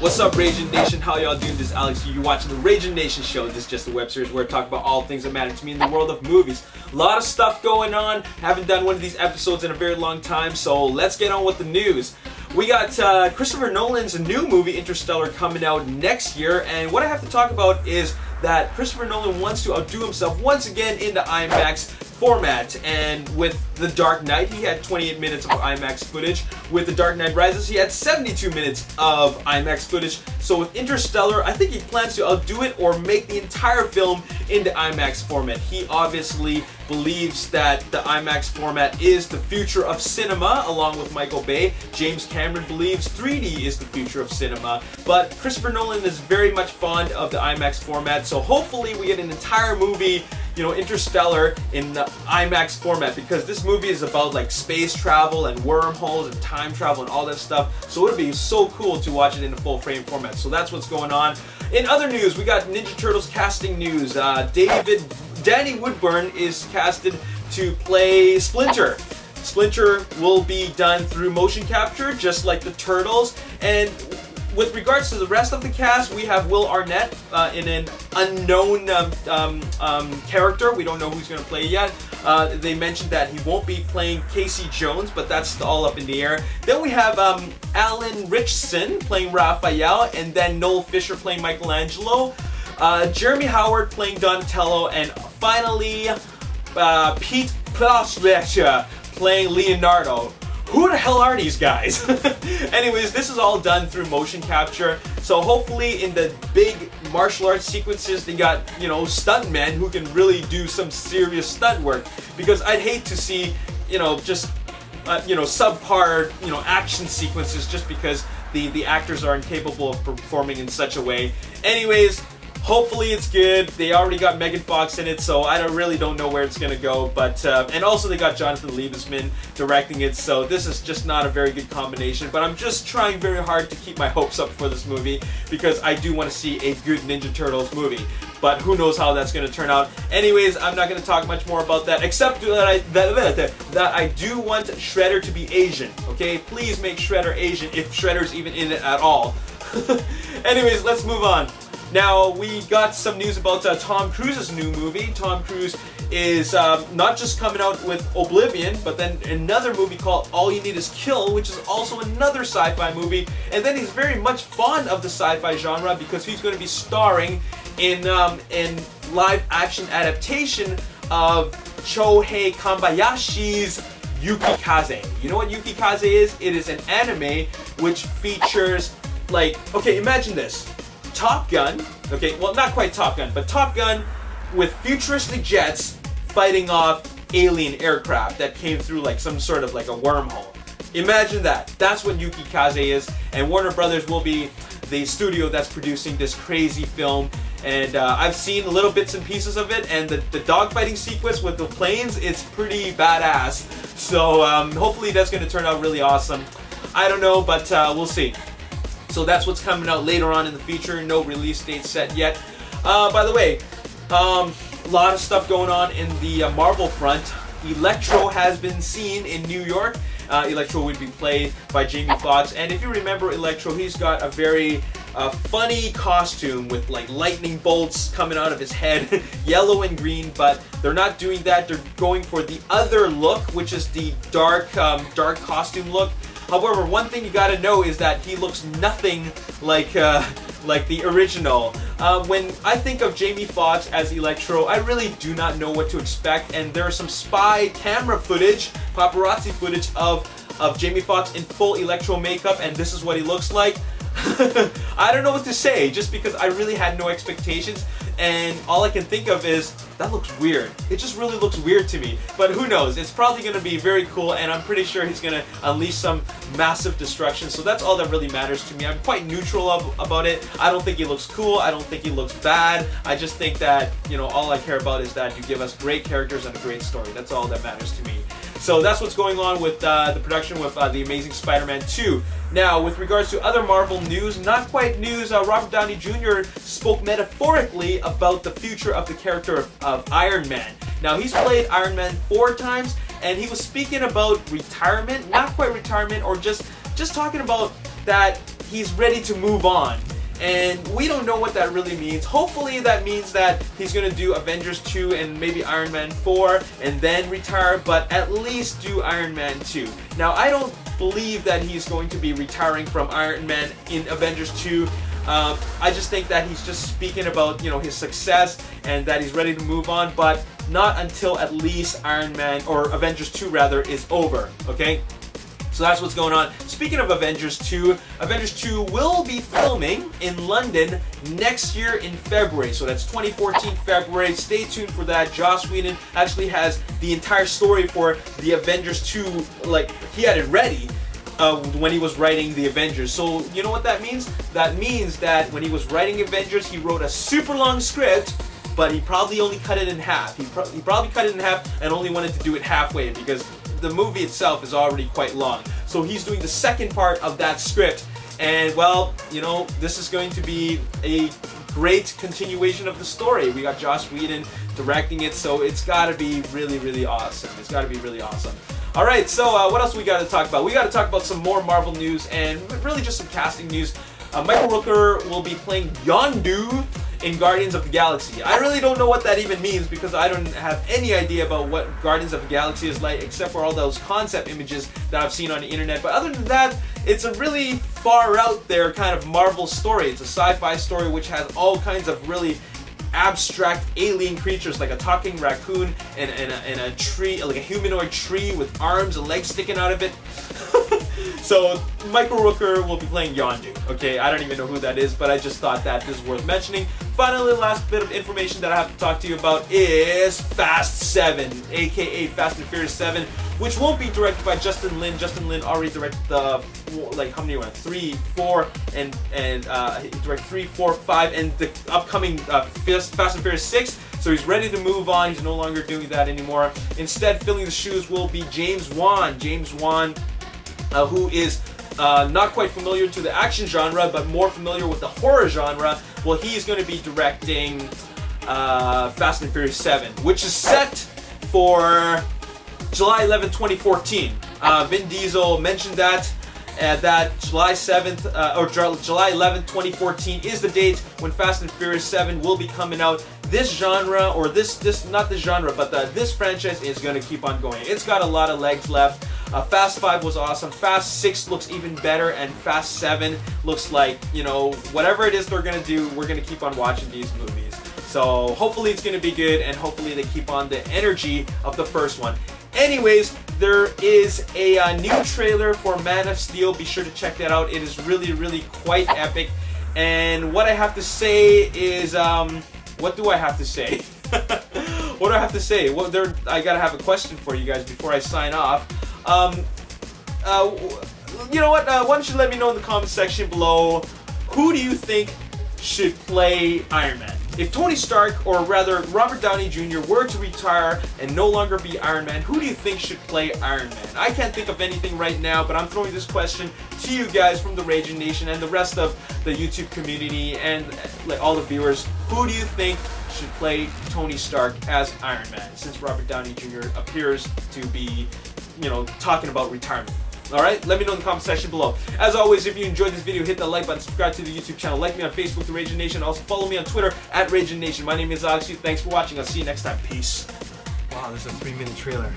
What's up, Ragin Nation? How y'all doing? This is Alex. You're watching the Ragin Nation show. This is just a web series where I talk about all things that matter to me in the world of movies. A lot of stuff going on. Haven't done one of these episodes in a very long time, so let's get on with the news. We got Christopher Nolan's new movie, Interstellar, coming out next year, and what I have to talk about is that Christopher Nolan wants to outdo himself once again in the IMAX format. And with The Dark Knight, he had 28 minutes of IMAX footage. With The Dark Knight Rises, he had 72 minutes of IMAX footage. So with Interstellar, I think he plans to outdo it or make the entire film into IMAX format. He obviously believes that the IMAX format is the future of cinema, along with Michael Bay. James Cameron believes 3D is the future of cinema. But Christopher Nolan is very much fond of the IMAX format, so hopefully we get an entire movie, you know, Interstellar, in the IMAX format, because this movie is about like space travel and wormholes and time travel and all that stuff. So it would be so cool to watch it in a full frame format. So that's what's going on. In other news, we got Ninja Turtles casting news. Danny Woodburn is casted to play Splinter. Splinter will be done through motion capture, just like the Turtles. And with regards to the rest of the cast, we have Will Arnett in an unknown character. We don't know who's going to play yet. They mentioned that he won't be playing Casey Jones, but that's all up in the air. Then we have Alan Ritchson playing Raphael, and then Noel Fisher playing Michelangelo. Jeremy Howard playing Donatello, and finally Pete Plauswetcher playing Leonardo. Who the hell are these guys? Anyways, this is all done through motion capture, so hopefully in the big martial arts sequences they got, you know, stuntmen who can really do some serious stunt work, because I'd hate to see, you know, just you know, subpar, you know, action sequences just because the actors are incapable of performing in such a way. Anyways, hopefully it's good. They already got Megan Fox in it, so I really don't know where it's gonna go. But and also they got Jonathan Liebesman directing it, so this is just not a very good combination. But I'm just trying very hard to keep my hopes up for this movie, because I do want to see a good Ninja Turtles movie. But who knows how that's going to turn out. Anyways, I'm not going to talk much more about that, except that I do want Shredder to be Asian. Okay, please make Shredder Asian, if Shredder's even in it at all. Anyways, let's move on. Now, we got some news about Tom Cruise's new movie. Tom Cruise is not just coming out with Oblivion, but then another movie called All You Need Is Kill, which is also another sci-fi movie. And then he's very much fond of the sci-fi genre, because he's going to be starring in live-action adaptation of Shohei Kambayashi's Yukikaze. You know what Yukikaze is? It is an anime which features, like, okay, imagine this. Top Gun, okay, well, not quite Top Gun, but Top Gun with futuristic jets fighting off alien aircraft that came through like some sort of like a wormhole. Imagine that. That's what Yukikaze is, and Warner Brothers will be the studio that's producing this crazy film. And I've seen little bits and pieces of it, and the dogfighting sequence with the planes is pretty badass. So hopefully that's going to turn out really awesome. I don't know, but we'll see. So that's what's coming out later on in the future. No release date set yet. By the way, a lot of stuff going on in the Marvel front. Electro has been seen in New York. Electro would be played by Jamie Foxx. And if you remember Electro, he's got a very funny costume with like lightning bolts coming out of his head, yellow and green, but they're not doing that. They're going for the other look, which is the dark costume look. However, one thing you gotta know is that he looks nothing like the original. When I think of Jamie Foxx as Electro, I really do not know what to expect, and there are some spy camera footage, paparazzi footage of Jamie Foxx in full Electro makeup, and this is what he looks like. I don't know what to say, just because I really had no expectations, and all I can think of is, that looks weird. It just really looks weird to me. But who knows? It's probably going to be very cool, and I'm pretty sure he's going to unleash some massive destruction, so that's all that really matters to me. I'm quite neutral about it. I don't think he looks cool. I don't think he looks bad. I just think that, you know, all I care about is that you give us great characters and a great story. That's all that matters to me. So that's what's going on with the production with The Amazing Spider-Man 2. Now, with regards to other Marvel news, not quite news, Robert Downey Jr. spoke metaphorically about the future of the character of Iron Man. Now, he's played Iron Man 4 times, and he was speaking about retirement, not quite retirement, or just talking about that he's ready to move on. And we don't know what that really means. Hopefully that means that he's going to do Avengers 2 and maybe Iron Man 4 and then retire, but at least do Iron Man 2. Now, I don't believe that he's going to be retiring from Iron Man in Avengers 2. I just think that he's just speaking about, you know, his success and that he's ready to move on, but not until at least Iron Man, or Avengers 2 rather, is over, okay? So that's what's going on. Speaking of Avengers 2, Avengers 2 will be filming in London next year in February. So that's 2014 February. Stay tuned for that. Joss Whedon actually has the entire story for the Avengers 2, like, he had it ready when he was writing the Avengers. So you know what that means? That means that when he was writing Avengers, he wrote a super long script, but he probably only cut it in half. He probably cut it in half and only wanted to do it halfway because the movie itself is already quite long. So he's doing the second part of that script, and well, you know, this is going to be a great continuation of the story. We got Joss Whedon directing it, so it's gotta be really, really awesome. It's gotta be really awesome. Alright, so what else we gotta talk about? We gotta talk about some more Marvel news and really just some casting news. Michael Rooker will be playing Yondu in Guardians of the Galaxy. I really don't know what that even means because I don't have any idea about what Guardians of the Galaxy is like, except for all those concept images that I've seen on the internet. But other than that, it's a really far out there kind of Marvel story. It's a sci-fi story which has all kinds of really abstract alien creatures, like a talking raccoon and a tree, like a humanoid tree with arms and legs sticking out of it. So Michael Rooker will be playing Yondu. Okay, I don't even know who that is, but I just thought that this is worth mentioning. Finally, the last bit of information that I have to talk to you about is Fast 7, aka Fast and Furious 7, which won't be directed by Justin Lin. Justin Lin already directed the, like, how many were 3, 4, and he directed 3, 4, 5, and the upcoming Fast and Furious 6. So he's ready to move on. He's no longer doing that anymore. Instead, filling the shoes will be James Wan. James Wan, who is not quite familiar to the action genre, but more familiar with the horror genre. Well, he's going to be directing Fast and Furious 7, which is set for July 11, 2014. Vin Diesel mentioned that July 7th, or July 11th, 2014 is the date when Fast and Furious 7 will be coming out. This genre, or not this genre, but this franchise is going to keep on going. It's got a lot of legs left. Fast 5 was awesome. Fast 6 looks even better, and Fast 7 looks like, you know, whatever it is they're going to do, we're going to keep on watching these movies. So hopefully it's going to be good, and hopefully they keep on the energy of the first one. Anyways, there is a new trailer for Man of Steel. Be sure to check that out. It is really, really quite epic. And what I have to say is, what do I have to say? What do I have to say? Well, I gotta have a question for you guys before I sign off. You know what? Why don't you let me know in the comment section below, who do you think should play Iron Man? If Tony Stark, or rather Robert Downey Jr. were to retire and no longer be Iron Man, who do you think should play Iron Man? I can't think of anything right now, but I'm throwing this question to you guys from the Ragin Nation and the rest of the YouTube community and like all the viewers. Who do you think should play Tony Stark as Iron Man, since Robert Downey Jr. appears to be, you know, talking about retirement? Alright, let me know in the comment section below. As always, if you enjoyed this video, hit the like button, subscribe to the YouTube channel, like me on Facebook, The Ragin Nation. Also follow me on Twitter, @RaginNation. My name is Alex. Thanks for watching. I'll see you next time. Peace. Wow, this is a 3-minute trailer.